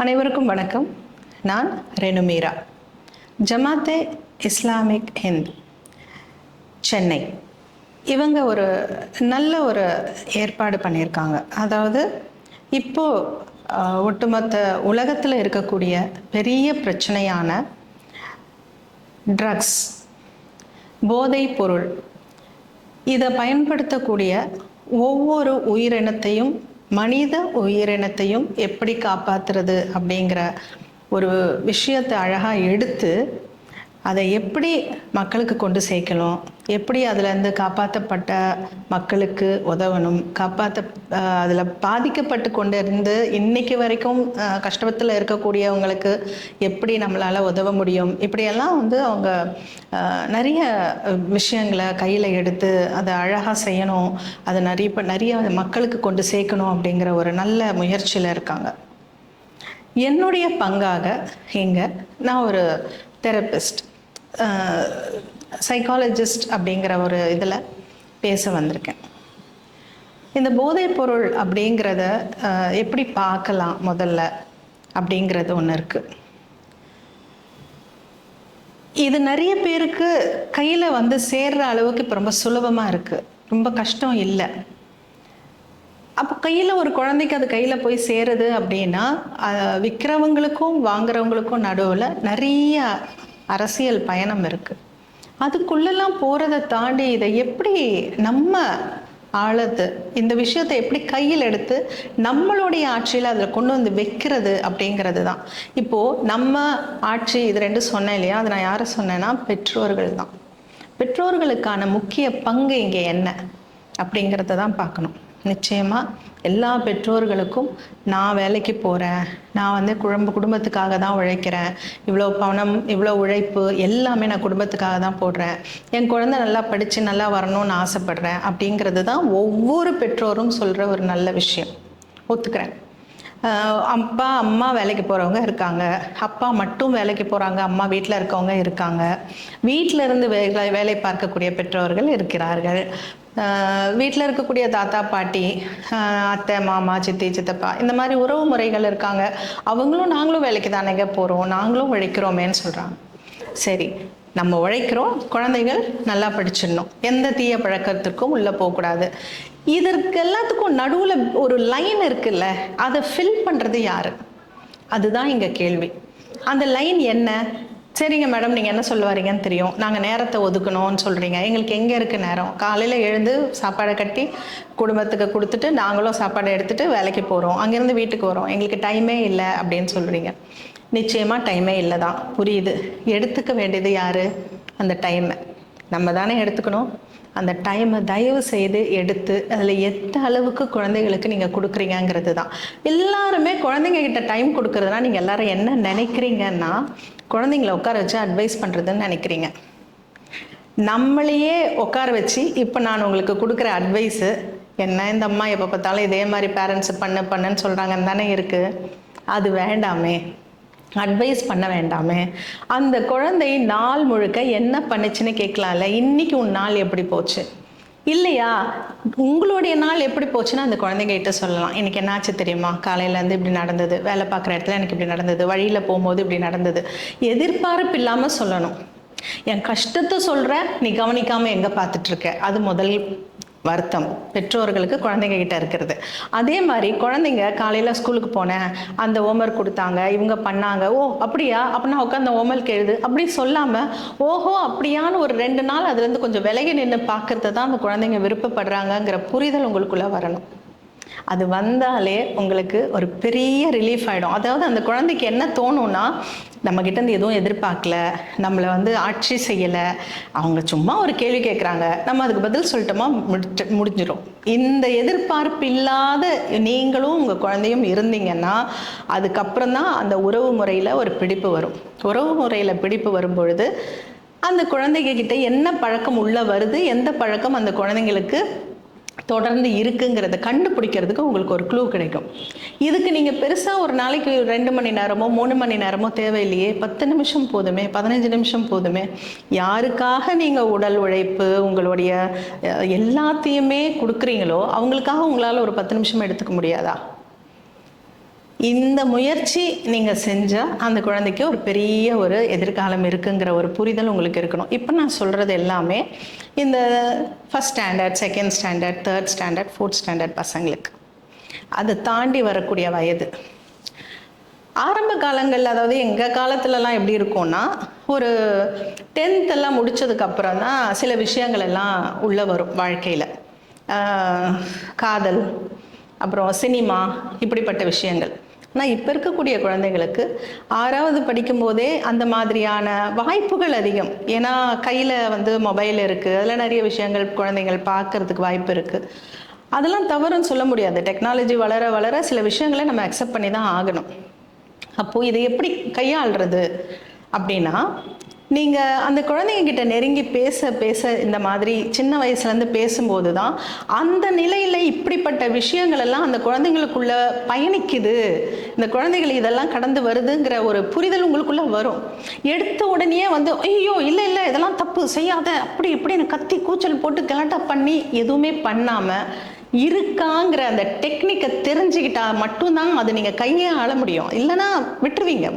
அனைவருக்கும் வணக்கம். நான் ரெனுமீரா. ஜமாத்தே இஸ்லாமிக் ஹிந்த் சென்னை இவங்க ஒரு நல்ல ஒரு ஏற்பாடு பண்ணியிருக்காங்க. அதாவது இப்போது ஒட்டுமொத்த உலகத்தில் இருக்கக்கூடிய பெரிய பிரச்சனையான ட்ரக்ஸ், போதைப் பொருள், இதை பயன்படுத்தக்கூடிய ஒவ்வொரு உயிரினத்தையும், மனித உயிரினத்தையும் எப்படி காப்பாற்றுறது அப்படிங்கிற ஒரு விஷயத்தை அழகாக எடுத்து அதை எப்படி மக்களுக்கு கொண்டு சேர்க்கணும், எப்படி அதுலேருந்து காப்பாற்றப்பட்ட மக்களுக்கு உதவணும், அதில் பாதிக்கப்பட்டு கொண்டு இருந்து இன்னைக்கு வரைக்கும் கஷ்டத்தில் இருக்கக்கூடியவங்களுக்கு எப்படி நம்மளால் உதவ முடியும், இப்படியெல்லாம் அவங்க நிறைய விஷயங்களை கையில் எடுத்து அதை அழகாக செய்யணும், அதை நிறைய மக்களுக்கு கொண்டு சேர்க்கணும் அப்படிங்கிற ஒரு நல்ல முயற்சியில் இருக்காங்க. என்னுடைய பங்காக இங்கே நான் ஒரு தெரபிஸ்ட், சைக்காலஜிஸ்ட் அப்படிங்கிற ஒரு இதில் பேச வந்திருக்கேன். இந்த போதைப் பொருள் அப்படிங்கிறத எப்படி பார்க்கலாம் முதல்ல அப்படிங்கிறது ஒன்று இருக்குது. இது நிறைய பேருக்கு கையில் சேர்ற அளவுக்கு இப்போ ரொம்ப சுலபமாக இருக்குது, ரொம்ப கஷ்டம் இல்லை. அப்போ கையில் ஒரு குழந்தைக்கு அது கையில் போய் சேருது அப்படின்னா விற்கிறவங்களுக்கும் வாங்குறவங்களுக்கும் நடுவில் நிறைய அரசியல் பயணம் இருக்குது. அதுக்குள்ளெல்லாம் போகிறத தாண்டி இதை எப்படி நம்ம ஆளது, இந்த விஷயத்தை எப்படி கையில் எடுத்து நம்மளுடைய ஆட்சியில் அதில் கொண்டு வந்து வைக்கிறது அப்படிங்கிறது தான். இப்போது நம்ம ஆட்சி, இது ரெண்டும் சொன்னேன் இல்லையா, அது நான் யாரை சொன்னேன்னா பெற்றோர்கள் தான். பெற்றோர்களுக்கான முக்கிய பங்கு இங்கே என்ன அப்படிங்கிறத தான் பார்க்கணும். நிச்சயமாக எல்லா பெற்றோர்களுக்கும் நான் வேலைக்கு போகிறேன், நான் குடும்பத்துக்காக தான் உழைக்கிறேன், இவ்வளோ பணம், இவ்வளோ உழைப்பு எல்லாமே நான் குடும்பத்துக்காக தான் போடுறேன், என் குழந்தை நல்லா படித்து நல்லா வரணும்னு ஆசைப்படுறேன் அப்படிங்கிறது தான் ஒவ்வொரு பெற்றோரும் சொல்கிற ஒரு நல்ல விஷயம். ஒத்துக்கிறேன். அப்பா அம்மா வேலைக்கு போகிறவங்க இருக்காங்க, அப்பா மட்டும் வேலைக்கு போகிறாங்க, அம்மா வீட்டில் இருக்கவங்க இருக்காங்க, வீட்டில் இருந்து வேலை பார்க்கக்கூடிய பெற்றோர்கள் இருக்கிறார்கள், வீட்டில் இருக்கக்கூடிய தாத்தா பாட்டி, அத்தை மாமா சித்தி சித்தப்பா, இந்த மாதிரி உறவு முறைகள் இருக்காங்க. அவங்களும் நாங்களும் வேலைக்கு தானேங்க போகிறோம், நாங்களும் உழைக்கிறோமேன்னு சொல்கிறாங்க. சரி, நம்ம உழைக்கிறோம், குழந்தைகள் நல்லா படிச்சிடணும், எந்த தீய பழக்கத்திற்கும் உள்ளே போகக்கூடாது. இதற்கு எல்லாத்துக்கும் நடுவில் ஒரு லைன் இருக்குல்ல, அதை ஃபில் பண்ணுறது யார்? அதுதான் இங்கே கேள்வி. அந்த லைன் என்ன? சரிங்க மேடம், நீங்கள் என்ன சொல்ல வரீங்கன்னு தெரியும், நாங்கள் நேரத்தை ஒதுக்கணும்னு சொல்கிறீங்க, எங்களுக்கு எங்கே இருக்குது நேரம்? காலையில் எழுந்து சாப்பாடை கட்டி குடும்பத்துக்கு கொடுத்துட்டு நாங்களும் சாப்பாடை எடுத்துகிட்டு வேலைக்கு போகிறோம், அங்கேருந்து வீட்டுக்கு வரோம், எங்களுக்கு டைமே இல்லை அப்படின்னு சொல்கிறீங்க. நிச்சயமாக டைமே இல்லை தான், புரியுது. எடுத்துக்க வேண்டியது யார்? அந்த டைமை நம்ம தானே எடுத்துக்கணும். அந்த டைமை தயவு செய்து எடுத்து அதில் எந்த அளவுக்கு குழந்தைகளுக்கு நீங்கள் கொடுக்குறீங்கிறது தான். எல்லாருமே குழந்தைங்க கிட்ட டைம் கொடுக்குறதுனா நீங்கள் எல்லாரும் என்ன நினைக்கிறீங்கன்னா, குழந்தைங்கள உட்கார வச்சு அட்வைஸ் பண்ணுறதுன்னு நினைக்கிறீங்க. நம்மளையே உட்கார வச்சு இப்போ நான் உங்களுக்கு கொடுக்குற அட்வைஸு என்ன, இந்த அம்மா எப்போ பார்த்தாலும் இதே மாதிரி பேரண்ட்ஸு பண்ணுன்னு சொல்கிறாங்கன்னு தானே இருக்குது. அது வேண்டாமே, அட்வைஸ் பண்ண வேண்டாமே. அந்த குழந்தை நாள் முழுக்க என்ன பண்ணுச்சுன்னு கேட்கலாம்ல, இன்னைக்கு உன் நாள் எப்படி போச்சு இல்லையா? உங்களுடைய நாள் எப்படி போச்சுன்னா அந்த குழந்தைங்கிட்ட சொல்லலாம், எனக்கு என்னாச்சு தெரியுமா, காலையிலேருந்து இப்படி நடந்தது, வேலை பார்க்குற இடத்துல எனக்கு இப்படி நடந்தது, வழியில் போகும்போது இப்படி நடந்தது. எதிர்பார்ப்பு இல்லாமல் சொல்லணும். என் கஷ்டத்தை சொல்கிறேன், நீ கவனிக்காமல் எங்கே பார்த்துட்ருக்க, அது முதல் வருத்தம் பெற்றோர்களுக்கு குழந்தைங்க கிட்ட இருக்கிறது. அதே மாதிரி குழந்தைங்க காலையில் ஸ்கூலுக்கு போனேன், அந்த ஹோம்ஒர்க் கொடுத்தாங்க, இவங்க பண்ணாங்க, ஓ அப்படியா, அப்படின்னா உட்காந்து ஹோம்ஒர்க் எழுது அப்படி சொல்லாமல், ஓஹோ அப்படியான்னு ஒரு 2 நாள் அதுலேருந்து கொஞ்சம் விலகி நின்று பார்க்கறது தான் அந்த குழந்தைங்க விருப்பப்படுறாங்கங்கிற புரிதல் உங்களுக்குள்ளே வரணும். அது வந்தாலே உங்களுக்கு ஒரு பெரிய ரிலீஃப் ஆகிடும். அதாவது அந்த குழந்தைக்கு என்ன தோணும்னா, நம்மக்கிட்டேருந்து எதுவும் எதிர்பார்க்கல, நம்மளை ஆட்சி செய்யலை, அவங்க சும்மா ஒரு கேள்வி கேட்குறாங்க, நம்ம அதுக்கு பதில் சொல்லிட்டோமா முடிஞ்சிடும். இந்த எதிர்பார்ப்பு இல்லாத நீங்களும் உங்கள் குழந்தையும் இருந்தீங்கன்னா அதுக்கப்புறம் தான் அந்த உறவு முறையில் ஒரு பிடிப்பு வரும். உறவு முறையில் பிடிப்பு வரும் பொழுது அந்த குழந்தைங்க கிட்ட என்ன பழக்கம் உள்ள வருது, எந்த பழக்கம் அந்த குழந்தைங்களுக்கு தொடர்ந்து இருக்குங்கிறத கண்டுபிடிக்கிறதுக்கு உங்களுக்கு ஒரு க்ளூ கிடைக்கும். இதுக்கு நீங்கள் பெருசாக ஒரு நாளைக்கு 2 மணி நேரமோ 3 மணி நேரமோ தேவையில்லையே, 10 நிமிஷம் போதுமே, 15 நிமிஷம் போதுமே. யாருக்காக நீங்கள் உடல் உழைப்பு உங்களுடைய எல்லாத்தையுமே கொடுக்குறீங்களோ அவங்களுக்காக உங்களால் ஒரு 10 நிமிஷம் எடுத்துக்க முடியாதா? இந்த முயற்சி நீங்கள் செஞ்சால் அந்த குழந்தைக்கு ஒரு பெரிய ஒரு எதிர்காலம் இருக்குங்கிற ஒரு புரிதல் உங்களுக்கு இருக்கணும். இப்போ நான் சொல்கிறது எல்லாமே இந்த first standard, second standard, third standard, fourth standard பசங்களுக்கு. அதை தாண்டி வரக்கூடிய வயது ஆரம்ப காலங்களில், அதாவது எங்கள் காலத்துலலாம் எப்படி இருக்கும்னா, ஒரு 10th எல்லாம் முடித்ததுக்கப்புறம் தான் சில விஷயங்கள் எல்லாம் உள்ளே வரும் வாழ்க்கையில். காதல், அப்புறம் சினிமா, இப்படிப்பட்ட விஷயங்கள். ஆனால் இப்போ இருக்கக்கூடிய குழந்தைங்களுக்கு 6வது படிக்கும்போதே அந்த மாதிரியான வாய்ப்புகள் அதிகம். ஏன்னா கையில் வந்து மொபைல் இருக்குது, அதில் நிறைய விஷயங்கள் குழந்தைகள் பார்க்கறதுக்கு வாய்ப்பு இருக்குது. அதெல்லாம் தவறுன்னு சொல்ல முடியாது. டெக்னாலஜி வளர வளர சில விஷயங்களை நம்ம அக்செப்ட் பண்ணி தான் ஆகணும். அப்போது இதை எப்படி கையாளுறது அப்படின்னா, நீங்கள் அந்த குழந்தைங்கக்கிட்ட நெருங்கி பேச பேச, இந்த மாதிரி சின்ன வயசுலேருந்து பேசும்போது தான் அந்த நிலையில் இப்படிப்பட்ட விஷயங்கள் எல்லாம் அந்த குழந்தைங்களுக்குள்ள பயணிக்குது, இந்த குழந்தைகள் இதெல்லாம் கடந்து வருதுங்கிற ஒரு புரிதல் உங்களுக்குள்ளே வரும். எடுத்த உடனே வந்து ஐயோ இல்லை இல்லை இதெல்லாம் தப்பு செய்யாத அப்படி இப்படின்னு கத்தி கூச்சல் போட்டு கலாட்டா பண்ணி எதுவுமே பண்ணாமல் இருக்காங்கிற அந்த டெக்னிக்கை தெரிஞ்சுக்கிட்டா மட்டும்தான் அது நீங்கள் கையே ஆள முடியும். இல்லைன்னா விட்டுருவீங்க.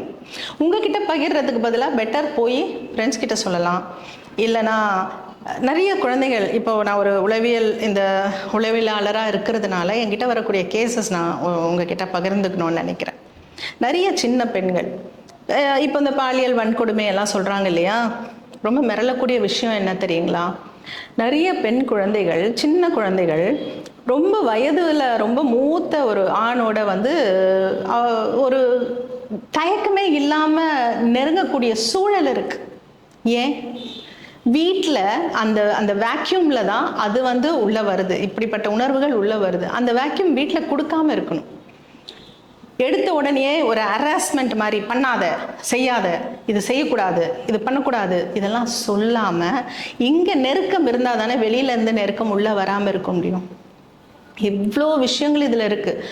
உங்ககிட்ட பகிர்றதுக்கு பதிலாக பெட்டர் போய் ஃப்ரெண்ட்ஸ் கிட்ட சொல்லலாம். இல்லைன்னா நிறைய குழந்தைகள், இப்போ நான் ஒரு இந்த உளவியலாளராக இருக்கிறதுனால என்கிட்ட வரக்கூடிய கேசஸ் நான் உங்ககிட்ட பகிர்ந்துக்கணும்னு நினைக்கிறேன். நிறைய சின்ன பெண்கள் இப்போ இந்த பாலியல் வன்கொடுமை எல்லாம் சொல்கிறாங்க இல்லையா, ரொம்ப மிரளக்கூடிய விஷயம் என்ன தெரியுங்களா? நிறைய பெண் குழந்தைகள், சின்ன குழந்தைகள் ரொம்ப வயதுல ரொம்ப மூத்த ஒரு ஆணோட வந்து ஒரு தயக்கமே இல்லாமல் நெருங்கக்கூடிய சூழல் இருக்கு. ஏன்? வீட்டில் அந்த வேக்யூமில் தான் அது வந்து உள்ளே வருது. இப்படிப்பட்ட உணர்வுகள் உள்ளே வருது. அந்த வேக்யூம் வீட்டில் கொடுக்காம இருக்கணும். எடுத்த உடனே ஒரு ஹராஸ்மெண்ட் மாதிரி பண்ணாத, செய்யாத, இது செய்யக்கூடாது, இது பண்ணக்கூடாது, இதெல்லாம் சொல்லாமல் இங்கே நெருக்கம் இருந்தால் தானே வெளியிலேருந்து நெருக்கம் உள்ளே வராமல் இருக்க முடியும். இவ்வளோ விஷயங்கள் இதில் இருக்குது.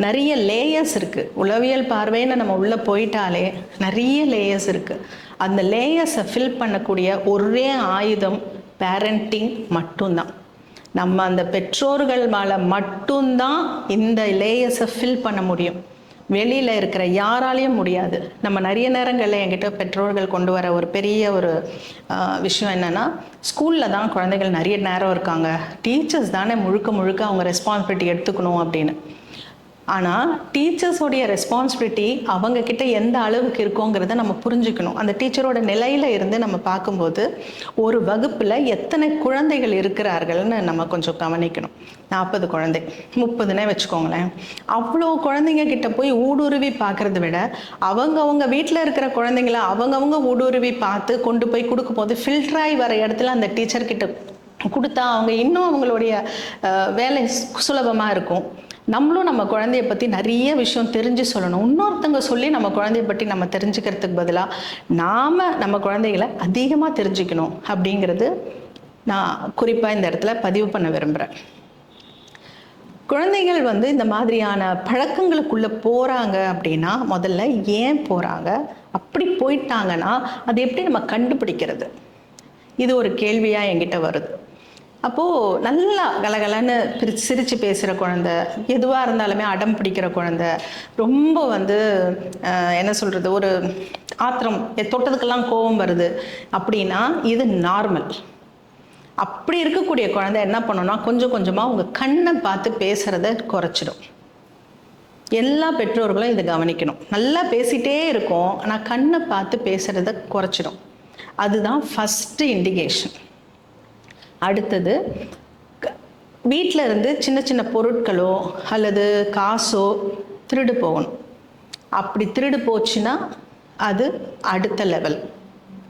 நிறைய லேயர்ஸ் இருக்குது. உளவியல் பார்வைன்னு நம்ம உள்ளே போயிட்டாலே நிறைய லேயர்ஸ் இருக்குது. அந்த லேயர்ஸை ஃபில் பண்ணக்கூடிய ஒரே ஆயுதம் பேரண்டிங் மட்டும்தான். நம்ம அந்த பெற்றோர்கள் மேலே மட்டும்தான் இந்த லேயர்ஸை ஃபில் பண்ண முடியும். வெளியில் இருக்கிற யாராலையும் முடியாது. நம்ம நிறைய நேரங்களில் என்கிட்ட பெற்றோர்கள் கொண்டு வர ஒரு பெரிய ஒரு விஷயம் என்னென்னா, ஸ்கூலில் தான் குழந்தைகள் நிறைய நேரம் இருக்காங்க, டீச்சர்ஸ் தானே முழுக்க அவங்க ரெஸ்பான்சிபிலிட்டி எடுத்துக்கணும் அப்படின்னு. ஆனால் டீச்சர்ஸோடைய ரெஸ்பான்சிபிலிட்டி அவங்கக்கிட்ட எந்த அளவுக்கு இருக்கோங்கிறத நம்ம புரிஞ்சுக்கணும். அந்த டீச்சரோட நிலையில் இருந்து நம்ம பார்க்கும்போது ஒரு வகுப்பில் எத்தனை குழந்தைகள் இருக்கிறார்கள்னு நம்ம கொஞ்சம் கவனிக்கணும். 40 குழந்தை, 30னே வச்சுக்கோங்களேன். அவ்வளோ குழந்தைங்க கிட்ட போய் ஊடுருவி பார்க்குறத விட அவங்க வீட்டில் இருக்கிற குழந்தைங்கள அவங்கவுங்க ஊடுருவி பார்த்து கொண்டு போய் கொடுக்கும்போது ஃபில்டராகி வர இடத்துல அந்த டீச்சர்கிட்ட கொடுத்தா அவங்க இன்னும் அவங்களுடைய வேலை சுலபமாக இருக்கும். நம்மளும் நம்ம குழந்தைய பற்றி நிறைய விஷயம் தெரிஞ்சு சொல்லணும். இன்னொருத்தவங்க சொல்லி நம்ம குழந்தைய பற்றி நம்ம தெரிஞ்சுக்கிறதுக்கு பதிலாக நாம் நம்ம குழந்தைகளை அதிகமாக தெரிஞ்சுக்கணும் அப்படிங்கிறது நான் குறிப்பாக இந்த இடத்துல பதிவு பண்ண விரும்புகிறேன். குழந்தைகள் வந்து இந்த மாதிரியான பழக்கங்களுக்குள்ளே போகிறாங்க அப்படின்னா முதல்ல ஏன் போகிறாங்க, அப்படி போயிட்டாங்கன்னா அது எப்படி நம்ம கண்டுபிடிக்கிறது, இது ஒரு கேள்வியாக என்கிட்ட வருது. அப்போது நல்லா கலகலன்னு சிரித்து பேசுகிற குழந்தை, எதுவாக இருந்தாலுமே அடம் பிடிக்கிற குழந்தை, ரொம்ப வந்து என்ன சொல்கிறது, ஒரு ஆத்திரம், தொட்டதுக்கெல்லாம் கோபம் வருது அப்படின்னா இது நார்மல். அப்படி இருக்கக்கூடிய குழந்தை என்ன பண்ணணும்னா கொஞ்சம் கொஞ்சமாக உங்கள் கண்ணை பார்த்து பேசுகிறத குறைச்சிடும். எல்லா பெற்றோர்களும் இதை கவனிக்கணும். நல்லா பேசிகிட்டே இருக்கும், ஆனால் கண்ணை பார்த்து பேசுகிறத குறைச்சிடும். அதுதான் ஃபஸ்ட்டு இண்டிகேஷன். அடுத்தது, வீட்டில் இருந்து சின்ன சின்ன பொருட்களோ அல்லது காசோ திருடு போகணும். அப்படி திருடு போச்சுன்னா அது அடுத்த லெவல்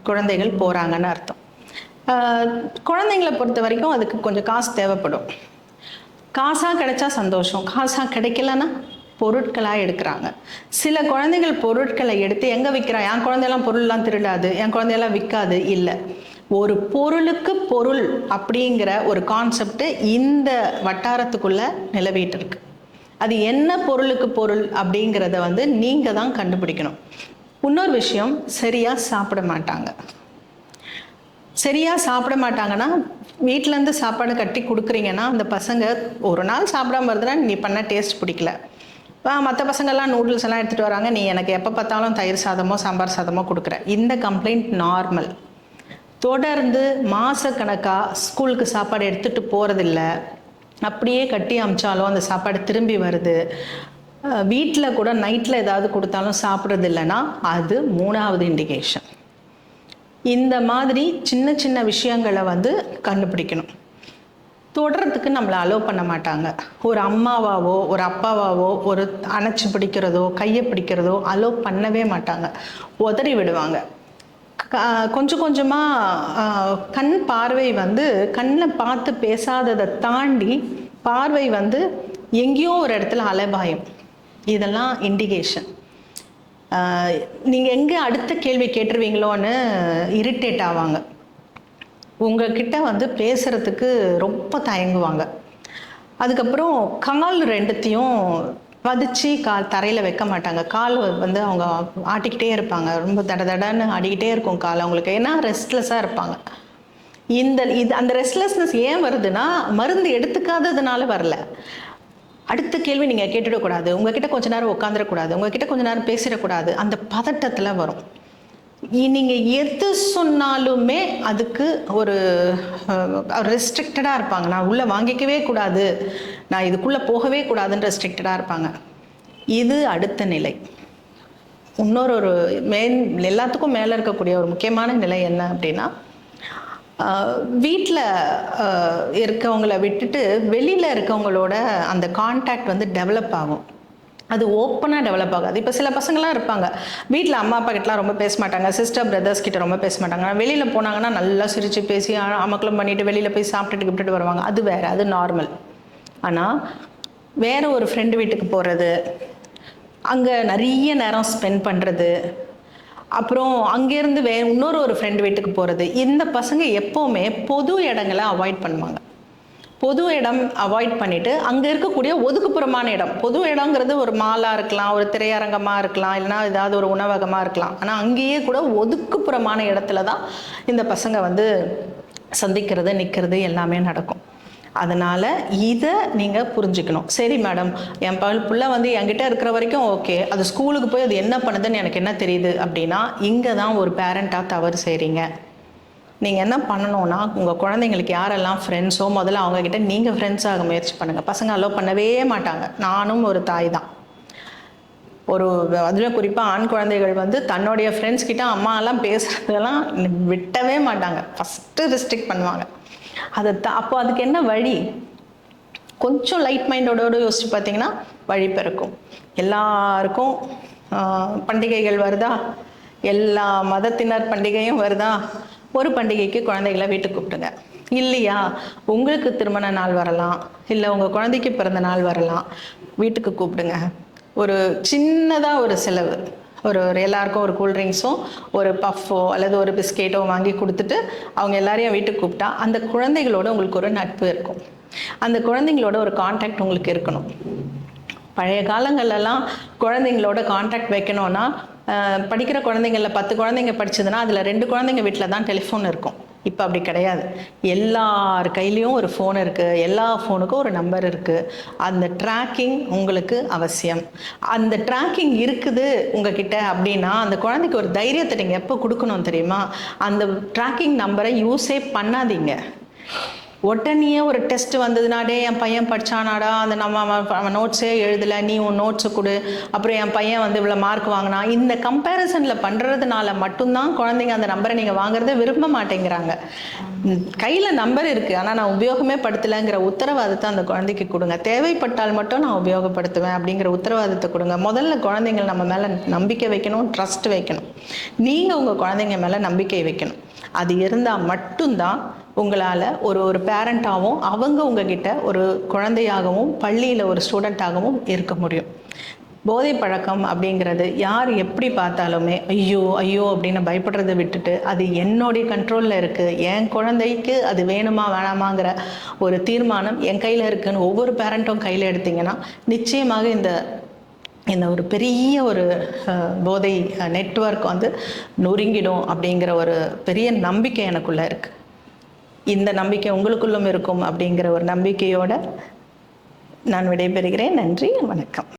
குழந்தைகள் போகிறாங்கன்னு அர்த்தம். குழந்தைங்களை பொறுத்த வரைக்கும் அதுக்கு கொஞ்சம் காசு தேவைப்படும். காசாக கிடைச்சா சந்தோஷம், காசாக கிடைக்கலன்னா பொருட்களாக எடுக்கிறாங்க. சில குழந்தைகள் பொருட்களை எடுத்து எங்கே விற்கிறா, என் குழந்தையெல்லாம் பொருள்லாம் திருடாது, என் குழந்தையெல்லாம் விற்காது. இல்லை, ஒரு பொருளுக்கு பொருள் அப்படிங்கிற ஒரு கான்செப்ட் இந்த வட்டாரத்துக்குள்ள நிலவிட்டு இருக்கு. அது என்ன பொருளுக்கு பொருள் அப்படிங்கிறத வந்து நீங்க தான் கண்டுபிடிக்கணும். இன்னொரு விஷயம், சரியா சாப்பிட மாட்டாங்க. சரியா சாப்பிட மாட்டாங்கன்னா வீட்டிலேருந்து சாப்பாடு கட்டி கொடுக்குறீங்கன்னா அந்த பசங்க ஒரு நாள் சாப்பிடாம வருதுன்னா நீ பண்ண டேஸ்ட் பிடிக்கல, மற்ற பசங்கள்லாம் நூடுல்ஸ் எல்லாம் எடுத்துகிட்டு வராங்க, நீ எனக்கு எப்போ பார்த்தாலும் தயிர் சாதமோ சாம்பார் சாதமோ கொடுக்குற. இந்த கம்ப்ளைண்ட் நார்மல். தொடர்ந்து மாதக்கணக்காக ஸ்கூலுக்கு சாப்பாடு எடுத்துகிட்டு போகிறதில்ல, அப்படியே கட்டி அமிச்சாலும் அந்த சாப்பாடு திரும்பி வருது, வீட்டில் கூட நைட்டில் ஏதாவது கொடுத்தாலும் சாப்பிட்றது இல்லைன்னா அது 3வது இண்டிகேஷன். இந்த மாதிரி சின்ன சின்ன விஷயங்களை வந்து கண்டுபிடிக்கணும். தொடர்றதுக்கு நம்மளை அலோவ் பண்ண மாட்டாங்க. ஒரு அம்மாவாவோ ஒரு அப்பாவாவோ ஒரு அணைச்சி பிடிக்கிறதோ கையை பிடிக்கிறதோ அலோவ் பண்ணவே மாட்டாங்க, உதறி விடுவாங்க. கொஞ்சம் கொஞ்சமாக கண் பார்வை வந்து கண்ணை பார்த்து பேசாததை தாண்டி பார்வை வந்து எங்கேயோ ஒரு இடத்துல அலைபாயும். இதெல்லாம் இண்டிகேஷன். நீங்கள் எங்கே அடுத்த கேள்வி கேட்டுருவீங்களோன்னு இரிட்டேட் ஆவாங்க. உங்ககிட்ட வந்து பேசுகிறதுக்கு ரொம்ப தயங்குவாங்க. அதுக்கப்புறம் கால் 2த்தையும் பதிச்சு தரையில் வைக்க மாட்டாங்க. கால் வந்து அவங்க ஆட்டிக்கிட்டே இருப்பாங்க, ரொம்ப தடன்னு ஆடிக்கிட்டே இருக்கும் கால் அவங்களுக்கு. ஏன்னா ரெஸ்ட்லெஸ்ஸாக இருப்பாங்க. அந்த ரெஸ்ட்லெஸ்னஸ் ஏன் வருதுன்னா மருந்து எடுத்துக்காததுனால வரல. அடுத்த கேள்வி நீங்கள் கேட்டுடக்கூடாது, உங்ககிட்ட கொஞ்ச நேரம் உட்காந்துடக்கூடாது, உங்ககிட்ட கொஞ்ச நேரம் பேசிடக்கூடாது, அந்த பதட்டத்தில் வரும். நீங்கள் எது சொன்னாலுமே அதுக்கு ஒரு ரெஸ்ட்ரிக்டடாக இருப்பாங்க. நான் உள்ளே வாங்கிக்கவே கூடாது, நான் இதுக்குள்ளே போகவே கூடாதுன்னு ரெஸ்ட்ரிக்டடாக இருப்பாங்க. இது அடுத்த நிலை. இன்னொரு எல்லாத்துக்கும் மேலே இருக்கக்கூடிய ஒரு முக்கியமான நிலை என்ன அப்படின்னா, வீட்டில் இருக்கவங்கள விட்டுட்டு வெளியில் இருக்கவங்களோட அந்த கான்டாக்ட் வந்து டெவலப் ஆகும். அது ஓப்பனாக டெவலப் ஆகாது. இப்போ சில பசங்களாம் இருப்பாங்க, வீட்டில் அம்மா அப்பா கிட்டலாம் ரொம்ப பேச மாட்டாங்க, சிஸ்டர் பிரதர்ஸ் கிட்ட ரொம்ப பேச மாட்டாங்க. வெளியில் போனாங்கன்னா நல்லா சிரித்து பேசி அமக்கலம் பண்ணிவிட்டு வெளியில் போய் சாப்பிட்டுட்டு கிப்ட்டுட்டு வருவாங்க. அது வேறு, அது நார்மல். ஆனால் வேறு ஒரு ஃப்ரெண்டு வீட்டுக்கு போகிறது, அங்கே நிறைய நேரம் ஸ்பெண்ட் பண்ணுறது, அப்புறம் அங்கேருந்து இன்னொரு ஃப்ரெண்டு வீட்டுக்கு போகிறது, இந்த பசங்க எப்போவுமே பொது இடங்களை அவாய்ட் பண்ணுவாங்க. பொது இடம் அவாய்ட் பண்ணிவிட்டு அங்கே இருக்கக்கூடிய ஒதுக்குப்புறமான இடம், பொது இடங்கிறது ஒரு மாலாக இருக்கலாம், ஒரு திரையரங்கமாக இருக்கலாம், இல்லைனா ஏதாவது ஒரு உணவகமாக இருக்கலாம். ஆனால் அங்கேயே கூட ஒதுக்குப்புறமான இடத்துல தான் இந்த பசங்க வந்து சந்திக்கிறது நிற்கிறது எல்லாமே நடக்கும். அதனால் இதை நீங்கள் புரிஞ்சுக்கணும். சரி மேடம், என் பிள்ளை வந்து என்கிட்ட இருக்கிற வரைக்கும் ஓகே, அது ஸ்கூலுக்கு போய் அது என்ன பண்ணுதுன்னு எனக்கு என்ன தெரியுது அப்படின்னா, இங்கே தான் ஒரு பேரண்ட்டாக தவறு செய்கிறீங்க. நீங்கள் என்ன பண்ணணும்னா, உங்கள் குழந்தைங்களுக்கு யாரெல்லாம் ஃப்ரெண்ட்ஸோ முதல்ல அவங்கக்கிட்ட நீங்கள் ஃப்ரெண்ட்ஸாக முயற்சி பண்ணுங்கள். பசங்க அலோவ் பண்ணவே மாட்டாங்க. நானும் ஒரு தாய் தான். அதில் குறிப்பாக ஆண் குழந்தைகள் வந்து தன்னுடைய ஃப்ரெண்ட்ஸ் கிட்ட அம்மாலாம் பேசுகிறதெல்லாம் விட்டவே மாட்டாங்க, ஃபஸ்ட்டு ரெஸ்ட்ரிக்ட் பண்ணுவாங்க. அப்போ அதுக்கு என்ன வழி? கொஞ்சம் லைட் மைண்டோடு யோசிச்சு பார்த்தீங்கன்னா வழி பிறக்கும். எல்லாருக்கும் பண்டிகைகள் வருதா, எல்லா மதத்தினர் பண்டிகையும் வருதா, ஒரு பண்டிகைக்கு குழந்தைகளை வீட்டுக்கு கூப்பிடுங்க. இல்லையா, உங்களுக்கு திருமண நாள் வரலாம், இல்லை உங்கள் குழந்தைக்கு பிறந்த நாள் வரலாம், வீட்டுக்கு கூப்பிடுங்க. ஒரு சின்னதாக ஒரு செலவு, எல்லாருக்கும் ஒரு கூல்ட்ரிங்க்ஸும் ஒரு பஃப்போ அல்லது ஒரு பிஸ்கெட்டோ வாங்கி கொடுத்துட்டு அவங்க எல்லாரையும் வீட்டுக்கு கூப்பிட்டா அந்த குழந்தைகளோட உங்களுக்கு ஒரு நட்பு இருக்கும், அந்த குழந்தைங்களோட ஒரு கான்டாக்ட் உங்களுக்கு இருக்கணும். பழைய காலங்கள்லாம் குழந்தைங்களோட கான்டாக்ட் வைக்கணும்னா, படிக்கிற குழந்தைங்களில் 10 குழந்தைங்க படிச்சதுன்னா அதில் 2 குழந்தைங்க வீட்டில் தான் டெலிஃபோன் இருக்கும். இப்போ அப்படி கிடையாது. எல்லார் கையிலையும் ஒரு ஃபோன் இருக்குது, எல்லா ஃபோனுக்கும் ஒரு நம்பர் இருக்குது. அந்த ட்ராக்கிங் உங்களுக்கு அவசியம். அந்த ட்ராக்கிங் இருக்குது உங்ககிட்ட அப்படின்னா அந்த குழந்தைக்கு ஒரு தைரியத்தை நீங்கள் எப்போ கொடுக்கணும் தெரியுமா? அந்த ட்ராக்கிங் நம்பரை யூஸே பண்ணாதீங்க. உடனே ஒரு டெஸ்ட் வந்ததுனாடே என் பையன் படித்தானாடா, அந்த அவன் நோட்ஸே எழுதலை, நீ உன் நோட்ஸை கொடு, அப்புறம் என் பையன் வந்து இவ்வளோ மார்க் வாங்கினா, இந்த கம்பேரிசனில் பண்ணுறதுனால மட்டும்தான் குழந்தைங்க அந்த நம்பரை நீங்கள் வாங்குறத விரும்ப மாட்டேங்கிறாங்க. கையில் நம்பர் இருக்குது, ஆனால் நான் உபயோகமே படுத்தலைங்கிற உத்தரவாதத்தை அந்த குழந்தைக்கு கொடுங்க. தேவைப்பட்டால் மட்டும் நான் உபயோகப்படுத்துவேன் அப்படிங்கிற உத்தரவாதத்தை கொடுங்க. முதல்ல குழந்தைங்கள் நம்ம மேலே நம்பிக்கை வைக்கணும், ட்ரஸ்ட் வைக்கணும். நீங்கள் உங்கள் குழந்தைங்க மேலே நம்பிக்கை வைக்கணும். அது இருந்தால் மட்டும்தான் உங்களால் ஒரு பேரண்ட்டாகவும் அவங்க உங்ககிட்ட ஒரு குழந்தையாகவும் பள்ளியில் ஒரு ஸ்டூடெண்ட்டாகவும் இருக்க முடியும். போதை பழக்கம் அப்படிங்கிறது யார் எப்படி பார்த்தாலுமே ஐயோ ஐயோ அப்படின்னு பயப்படுறதை விட்டுட்டு அது என்னுடைய கண்ட்ரோலில் இருக்குது, என் குழந்தைக்கு அது வேணுமா வேணாமாங்கிற ஒரு தீர்மானம் என் கையில் இருக்குதுன்னு ஒவ்வொரு பேரண்ட்டும் கையில் எடுத்திங்கன்னா நிச்சயமாக இந்த ஒரு பெரிய ஒரு போதை நெட்வொர்க் வந்து நொறுங்கிடும் அப்படிங்கிற ஒரு பெரிய நம்பிக்கை எனக்குள்ளே இருக்குது. இந்த நம்பிக்கை உங்களுக்குள்ளும் இருக்கும் அப்படிங்கிற ஒரு நம்பிக்கையோடு நான் விடைபெறுகிறேன். நன்றி, வணக்கம்.